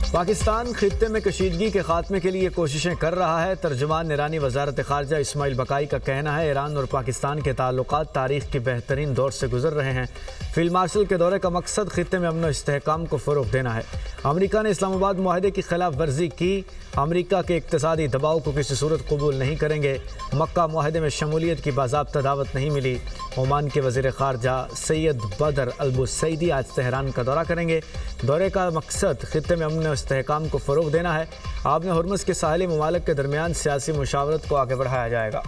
पाकिस्तान खित्ते में कशीदगी के खात्मे के लिए कोशिशें कर रहा है। तर्जुमान ईरानी वजारत खारजा इस्माइल बकाई का कहना है ईरान और पाकिस्तान के ताल्लुकात तारीख के बेहतरीन दौर से गुजर रहे हैं। फील्ड मार्शल के दौरे का मकसद खित्ते में अमन और इस्तेहकाम को फ़रोग़ देना है। अमरीका ने इस्लामाबाद मुआहदे की खिलाफ वर्जी की। अमरीका के इक़्तिसादी दबाव को किसी सूरत कबूल नहीं करेंगे। मक्का मुआहदे में शमूलियत की बाज़ाब्ता दावत नहीं मिली। ओमान के वज़ीर ख़ारजा सैयद बदर अल-बुसैदी आज तेहरान का दौरा करेंगे। दौरे का मकसद खित्ते में अमन और इस्तेहकाम को फ़रोग़ देना है। आपने हुर्मुज़ के साहिली ममालिक के दरमियान सियासी मुशावरत को आगे बढ़ाया जाएगा।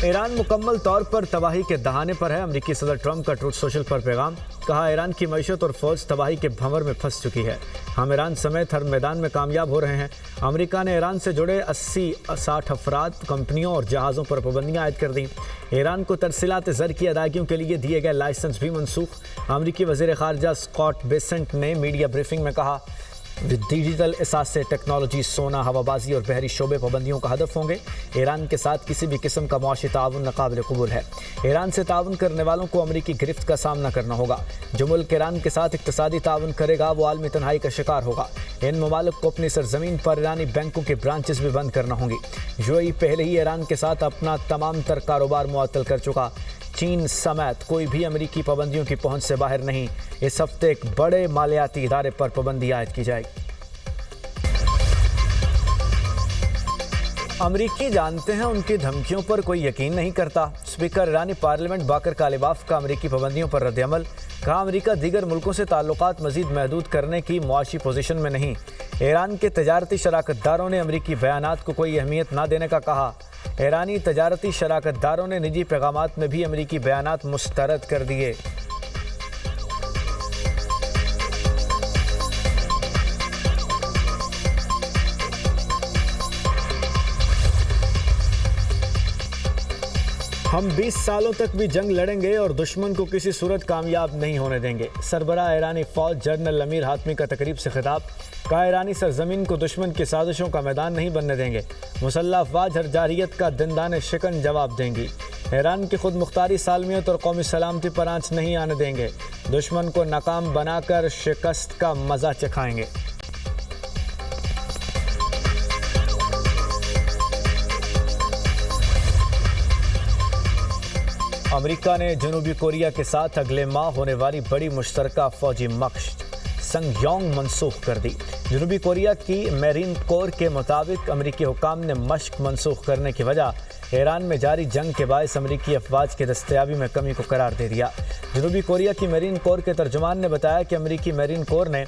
ईरान मुकम्मल तौर पर तबाही के दहाने पर है। अमरीकी सदर ट्रंप का ट्रूथ सोशल पर पैगाम। कहा ईरान की मईशत और फौज तबाही के भंवर में फंस चुकी है। हम ईरान समेत हर मैदान में कामयाब हो रहे हैं। अमरीका ने ईरान से जुड़े 80-60 अफराद, कंपनियों और जहाज़ों पर पाबंदियां आयद कर दी। ईरान को तरसीलात ज़र की अदायगियों के लिए दिए गए लाइसेंस भी मनसूख। अमरीकी वज़ीर ख़ारजा स्कॉट बेसेंट ने मीडिया ब्रीफिंग में कहा डिजिटल एसास से टेक्नोलॉजी, सोना, हवाबाजी और बहरी शोबे पाबंदियों का हदफ होंगे। ईरान के साथ किसी भी किस्म का मुआशी ताउन नाकाबिल कबूल है। ईरान से ताउन करने वालों को अमरीकी गिरफ्त का सामना करना होगा। जो मुल्क ईरान के साथ इक़्तिसादी ताउन करेगा वो आलमी तन्हाई का शिकार होगा। इन ममालिक को अपनी सरजमीन पर ईरानी बैंकों के ब्रांचेस भी बंद करना होंगी। यूएई पहले ही ईरान के साथ अपना तमाम तर कारोबार मुअत्तल कर चुका। चीन समेत कोई भी अमरीकी पाबंदियों की पहुंच से बाहर नहीं। इस हफ्ते एक बड़े मालियाती इदारे पर पाबंदी आयद की जाएगी। अमरीकी जानते हैं उनकी धमकियों पर कोई यकीन नहीं करता। स्पीकर ईरानी पार्लियामेंट बाकर कालिबाफ का अमरीकी पाबंदियों पर रद्द-ए-अमल। कहा अमरीका दीगर मुल्कों से ताल्लुकात मजीद महदूद करने की मुआशी पोजीशन में नहीं। ईरान के तजारती शराकतदारों ने अमरीकी बयानात को कोई अहमियत न देने का कहा। ईरानी तजारती शराकतदारों ने निजी पैगामात में भी अमरीकी बयानात मुस्तरद कर दिए। हम 20 सालों तक भी जंग लड़ेंगे और दुश्मन को किसी सूरत कामयाब नहीं होने देंगे। सरबराह ईरानी फ़ौज जनरल अमीर हातमी का तकरीब से खिताब। कहा ईरानी सरजमीन को दुश्मन की साजिशों का मैदान नहीं बनने देंगे। मुसल्लह अफ़वाज हर जारियत का दिनदाने शिकन जवाब देंगी। ईरान की खुद मुख्तारी सालमियत और कौमी सलामती पर आंच नहीं आने देंगे। दुश्मन को नाकाम बनाकर शिकस्त का मज़ा चखाएंगे। अमेरिका ने जनूबी कोरिया के साथ अगले माह होने वाली बड़ी मुश्तरका फौजी मशक़ संगयोंग मनसूख कर दी। जनूबी कोरिया की मेरीन कोर के मुताबिक अमेरिकी हुकाम ने मशक़ मनसूख करने की वजह ईरान में जारी जंग के बायस अमेरिकी अफवाज की दस्तयाबी में कमी को करार दे दिया। जनूबी कोरिया की मेरीन कोर के तर्जुमान ने बताया कि अमेरिकी मेरीन कोर ने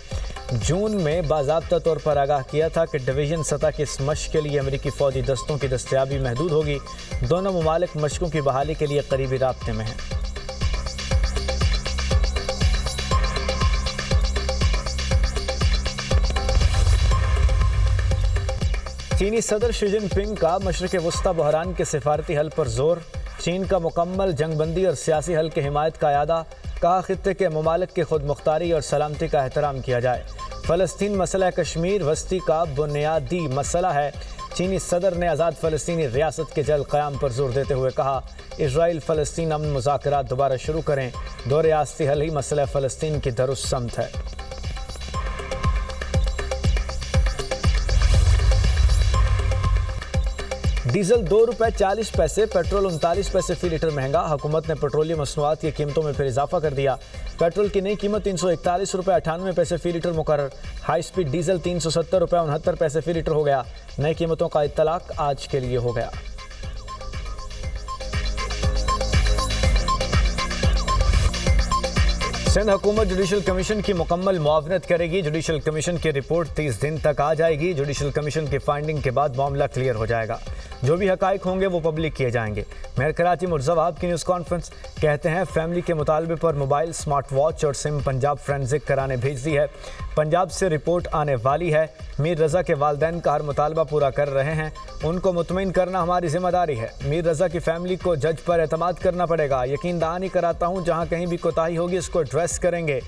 जून में बाज़ाब्ता तौर पर आगाह किया था कि डिवीज़न सतह की इस मशक़ के लिए अमेरिकी फ़ौजी दस्तों की दस्तयाबी महदूद होगी। दोनों ममालिक मशक़ों की बहाली के लिए करीबी राब्ते में हैं। चीनी सदर शी जिनपिंग का मशरिक़ वस्ता बहरान के सिफारती हल पर जोर। चीन का मुकम्मल जंगबंदी और सियासी हल की हिमायत का यादा। कहा खित्ते के ममालिक की खुद मुख्तारी और सलामती का एहतराम किया जाए। फ़लस्तीन मसला कश्मीर वस्ती का बुनियादी मसला है। चीनी सदर ने आज़ाद फ़लस्तीनी रियासत के जल्द क़याम पर जोर देते हुए कहा इजराइल फ़लस्तीन अमन मुज़ाकरात दोबारा शुरू करें। दो रियासती हल ही मसला फ़लस्तीन की दरुस्समत है। डीजल ₹2.40, पेट्रोल 39 पैसे फ़ी लीटर महंगा। हुकूमत ने पेट्रोलियम मसनूआत की कीमतों में फिर इजाफा कर दिया। पेट्रोल की नई कीमत ₹341.98 फ़ी लीटर मुकर्रर। हाई स्पीड डीजल ₹370.69 फ़ी लीटर हो गया। नई कीमतों का इत्तलाक आज के लिए हो गया। सिंध हुकूमत जुडिशल कमीशन की मुकम्मल मुआवनत करेगी। जुडिशल कमीशन की रिपोर्ट 30 दिन तक आ जाएगी। जुडिशल कमीशन की फाइंडिंग के बाद मामला क्लियर हो जाएगा। जो भी हकाइक होंगे वो पब्लिक किए जाएंगे। मेयर कराची मुर्ज़वाब की न्यूज़ कॉन्फ्रेंस। कहते हैं फैमिली के मुतालबे पर मोबाइल, स्मार्ट वॉच और सिम पंजाब फोरेंसिक कराने भेज दी है। पंजाब से रिपोर्ट आने वाली है। मीर रज़ा के वालिदैन का हर मुतालबा पूरा कर रहे हैं। उनको मुतमईन करना हमारी जिम्मेदारी है। मीर रज़ा की फैमिली को जज पर एतमाद करना पड़ेगा। यकीन दहानी कराता हूँ जहाँ कहीं भी कोताही होगी इसको एड्रेस करेंगे।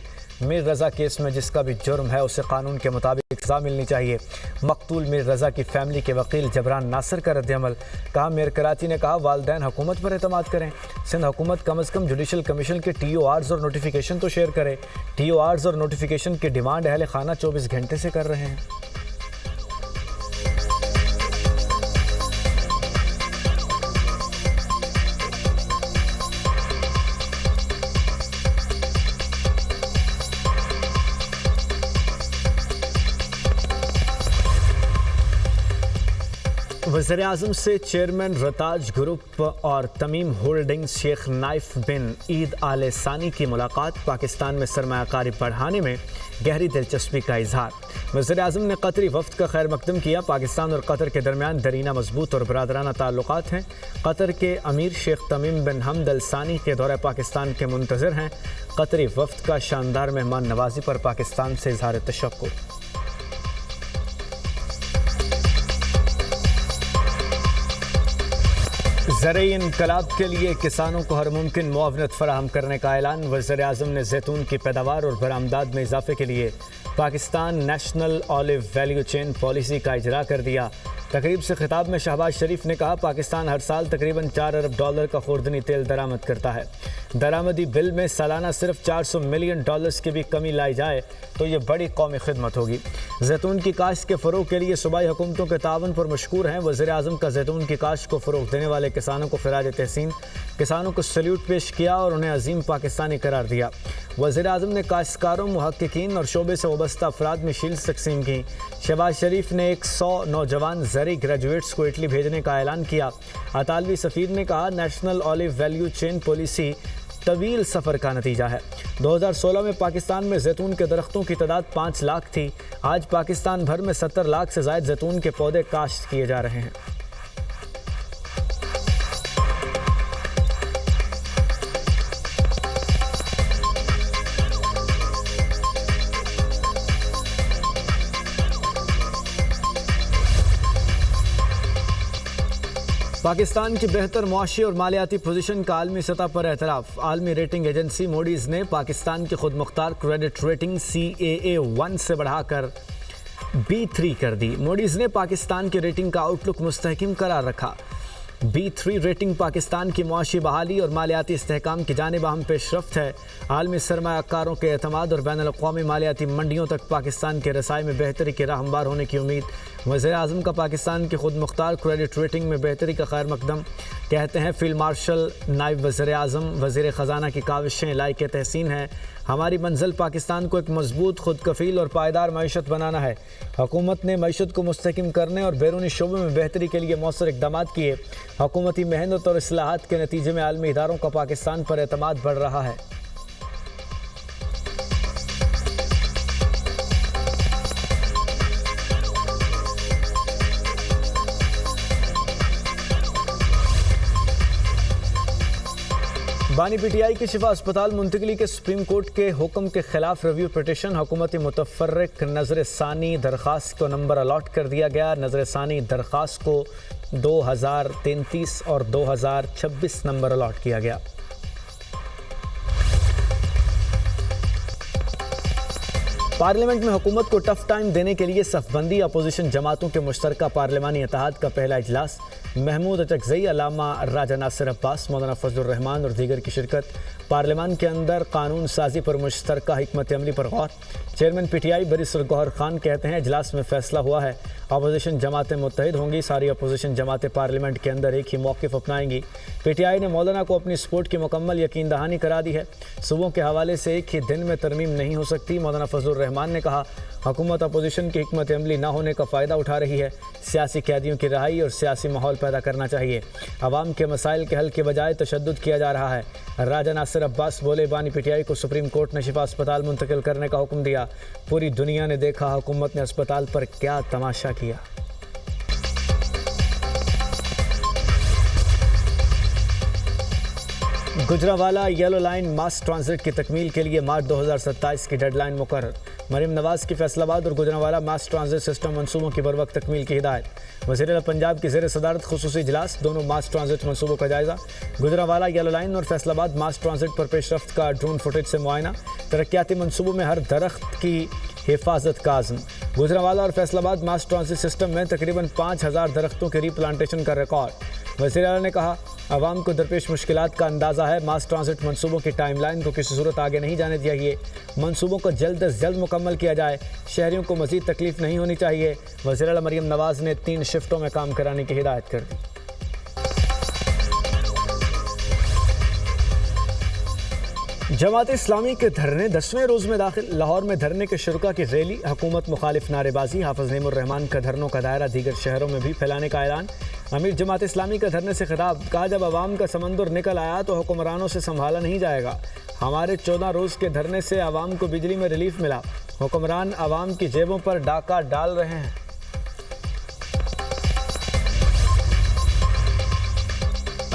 मीर रज़ा केस में जिसका भी जुर्म है उसे कानून के मुताबिक सज़ा मिलनी चाहिए। मकतूल मीर रज़ा की फैमिली के वकील जबरान नासिर का रद्द-ए-अमल। कहा मीर कराची ने कहा वालिदैन हुकूमत पर एतमाद करें। सिंध हुकूमत कम से कम जुडिशल कमीशन के TORs और नोटिफिकेशन तो शेयर करे। TORs और नोटिफिकेशन की डिमांड अहले खाना 24 घंटे से कर रहे हैं। वज़ीर-ए-आज़म से चेयरमैन रताज ग्रुप और तमीम होल्डिंग्स शेख नाइफ बिन ईद आल सानी की मुलाकात। पाकिस्तान में सरमायाकारी बढ़ाने में गहरी दिलचस्पी का इजहार। वज़ीर-ए-आज़म ने कतरी वफ्द का खैर मकदम किया। पाकिस्तान और कतर के दरमियान दरीना मजबूत और बरादराना ताल्लुकात हैं। कतर के अमीर शेख तमीम बिन हमद अल सानी के दौरे पाकिस्तान के मुंतज़िर हैं। कतरी वफ्द का शानदार मेहमान नवाजी पर पाकिस्तान से इजहार तशक्कुर। ज़रई इनकलाब के लिए किसानों को हर मुमकिन मुआवनत फराहम करने का ऐलान। वज़ीर-ए-आज़म ने जैतून की पैदावार और बरामदाद में इजाफे के लिए Pakistan national olive value chain policy का इजरा कर दिया। तकरीब से खिताब में शहबाज शरीफ ने कहा पाकिस्तान हर साल तकरीबन $4 अरब का खुर्दनी तेल दरामद करता है। दरामदी बिल में सालाना सिर्फ $400 मिलियन की भी कमी लाई जाए तो ये बड़ी कौमी खिदमत होगी। जैतून की काश्त के फ़रोग़ के लिए सूबाई हुकूमतों के तावन पर मशकूर हैं। वज़ीर-ए-आज़म का जैतून की काश्त को फ़रोग़ देने वाले किसानों को खिराज तहसीन। किसानों को सल्यूट पेश किया और उन्हें अजीम पाकिस्तानी करार दिया। वज़ीर-ए-आज़म ने काश्तकारों, मुहक्किकीन और शोबे से वाबस्ता अफराद में शील्ड्स तकसीम की। शहबाज शरीफ ने 100 नौजवान ज़रई ग्रेजुएट्स को इटली भेजने का ऐलान किया। अतालवी सफ़ीर ने कहा national olive value chain policy तवील सफ़र का नतीजा है। 2016 में पाकिस्तान में जैतून के दरख्तों की तादाद 5 लाख थी। आज पाकिस्तान भर में 70 लाख से ज़ायद जैतून के पौधे काश्त किए जा रहे हैं। पाकिस्तान की बेहतर मुआशी और मालियाती पोजीशन का आलमी सतह पर एतराफ़। आलमी रेटिंग एजेंसी मूडीज़ ने पाकिस्तान की खुद मुख्तार क्रेडिट रेटिंग CAA1 से बढ़ाकर B3 कर दी। मूडीज़ ने पाकिस्तान की रेटिंग का आउटलुक मुस्तहकम करार रखा। B3 रेटिंग पाकिस्तान की मुआशी बहाली और मालियाती इस्तेहकाम की जानिब अहम पेशरफ्त है। आलमी सरमायाकारों के एतमाद और बैनुल-अक़वामी मालियाती मंडियों तक पाकिस्तान के रसाई में बेहतरी के राह हमवार होने की उम्मीद। वज़ीर-ए-आज़म का पाकिस्तान की खुद मुख्तार क्रेडिट रेटिंग में बेहतरी का खैर मकदम। कहते हैं फील्ड मार्शल नायब वज़ीर-ए-आज़म वज़ीर ख़जाना की काविशें लायक तहसीन हैं। हमारी मंजिल पाकिस्तान को एक मजबूत, खुद कफ़ील और पायदार मईशत बनाना है। हुकूमत ने मईशत को मुस्तहकम करने और बैरूनी शोबे में बेहतरी के लिए मौसर इक़दामात किए। हुकूमती मेहनत और इस्लाहात के नतीजे में आलमी इदारों का पाकिस्तान पर एतमाद बढ़ रहा है। बानी PTI की शिफा अस्पताल मुंतकली के सुप्रीम कोर्ट के हुक्म के खिलाफ रिव्यू पिटिशन। हुकूमती मुतफर्रिक नजर सानी दरख्वास्त को नंबर अलॉट कर दिया गया। नजर सानी दरख्वास्त को 2033 और 2026 नंबर अलॉट किया गया। पार्लियामेंट में हुकूमत को टफ टाइम देने के लिए सफबंदी अपोजिशन जमातों के मुश्तरका पार्लिमानी इत्तेहाद का पहला इजलास। महमूद अचकज़ई, अल्लामा राजा नासिर अब्बास, मौलाना फजलुर रहमान और दीगर की शिरकत। पार्लियामान के अंदर कानून साजी पर मुश्तरका हिकमत अमली पर गौर। चेयरमैन PTI बरीसुर गौहर खान कहते हैं इजलास में फैसला हुआ है अपोजिशन जमातें मुत्तहिद होंगी। सारी अपोजिशन जमातें पार्लियामेंट के अंदर एक ही मौक़िफ़ अपनाएंगी। PTI ने मौलाना को अपनी सपोर्ट की मुकम्मल यकीन दहानी करा दी है। सूबों के हवाले से एक ही दिन में तरमीम नहीं हो सकती। मौलाना फजलुर रहमान ने कहा हुकूमत अपोजिशन की हिकमत अमली न होने का फ़ायदा उठा रही है। सियासी कैदियों की रिहाई और सियासी माहौल पैदा करना चाहिए। अवाम के मसाइल के हल के बजाय तशद्दुद किया जा रहा है। राजा नासिर अब्बास बोले बानी PTI को सुप्रीम कोर्ट ने शिफा अस्पताल मुंतकिल करने का हुक्म दिया। पूरी दुनिया ने देखा हुकूमत ने अस्पताल पर क्या तमाशा किया। गुजरावाला येलो लाइन मास ट्रांजिट की तकमील के लिए मार्च 2027 की डेडलाइन मुकर्रर। मरीम नवाज की फैसलाबाद और गुजरांवाला मास ट्रांजिट सिस्टम मनसूबों की बरवक्त तकमील की हिदायत। वज़ीर पंजाब की ज़ेर सदारत खुसूसी इजलास, दोनों मास ट्रांजिट मनसूबों का जायजा। गुजरांवाला येलो लाइन और फैसलाबाद मास ट्रांजिट पर पेशरफ्त का ड्रोन फुटेज से मुआयना। तरक्याती मनसूबों में हर दरख्त की हिफाजत का आज़म। गुजरांवाला और फैसलाबाद मास ट्रांजिट सिस्टम में तकरीबन 5000 दरख्तों के रीप्लांटेशन का रिकॉर्ड। वज़ीर आला ने कहा, आवाम को दरपेश मुश्किलात का अंदाज़ा है, मास ट्रांजिट मनसूबों की टाइमलाइन को किसी सूरत आगे नहीं जाने चाहिए। मनसूबों को जल्द अज जल्द मुकम्मल किया जाए, शहरियों को मज़ीद तकलीफ नहीं होनी चाहिए। वज़ीर आला मरीम नवाज ने 3 शिफ्टों में काम कराने की हिदायत कर दी। जमात इस्लामी के धरने 10वें रोज़ में दाखिल। लाहौर में धरने के शुरका की रैली, हुकूमत मुखालिफ नारेबाजी। हाफिज़ नईमुर्रहमान का धरनों का दायरा दीगर शहरों में भी फैलाने का ऐलान। अमीर जमात इस्लामी का धरने से खिताब, कहा जब आवाम का समंदर निकल आया तो हुक्मरानों से संभाला नहीं जाएगा। हमारे 14 रोज़ के धरने से आवाम को बिजली में रिलीफ मिला, हुक्मरान आवाम की जेबों पर डाका डाल रहे हैं।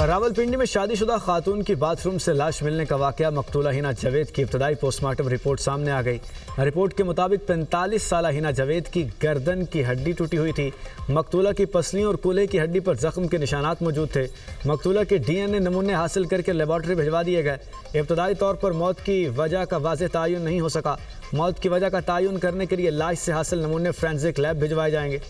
रावलपिंडी में शादीशुदा खातून की बाथरूम से लाश मिलने का वाकया। मकतूला हिना जावेद की इब्तदाई पोस्टमार्टम रिपोर्ट सामने आ गई। रिपोर्ट के मुताबिक 45 साल हिना जावेद की गर्दन की हड्डी टूटी हुई थी। मकतूला की पसलियों और कूल्हे की हड्डी पर जख्म के निशानात मौजूद थे। मकतूला के DNA नमूने हासिल करके लेबॉर्ट्री भिजवा दिए गए। इब्तदाई तौर पर मौत की वजह का वाज़ेह तयन नहीं हो सका। मौत की वजह का तयन करने के लिए लाश से हासिल नमूने फोरेंसिक लैब भिजवाए जाएंगे।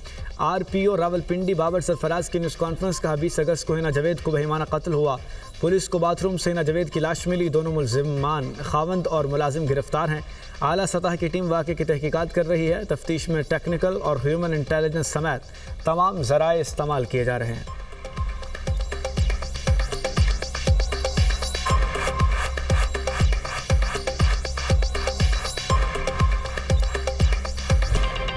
RPO रावलपिंडी बाबर सरफराज की न्यूज़ कॉन्फ्रेंस का 20 अगस्त को हिना जावेद को बेईमाना कत्ल हुआ। पुलिस को बाथरूम से हिना जावेद की लाश मिली। दोनों मुलजिमान खावंद और मुलाजिम गिरफ्तार हैं। आला सतह की टीम वाक़े की तहकीकात कर रही है। तफ्तीश में टेक्निकल और ह्यूमन इंटेलिजेंस समेत तमाम ज़राए इस्तेमाल किए जा रहे हैं।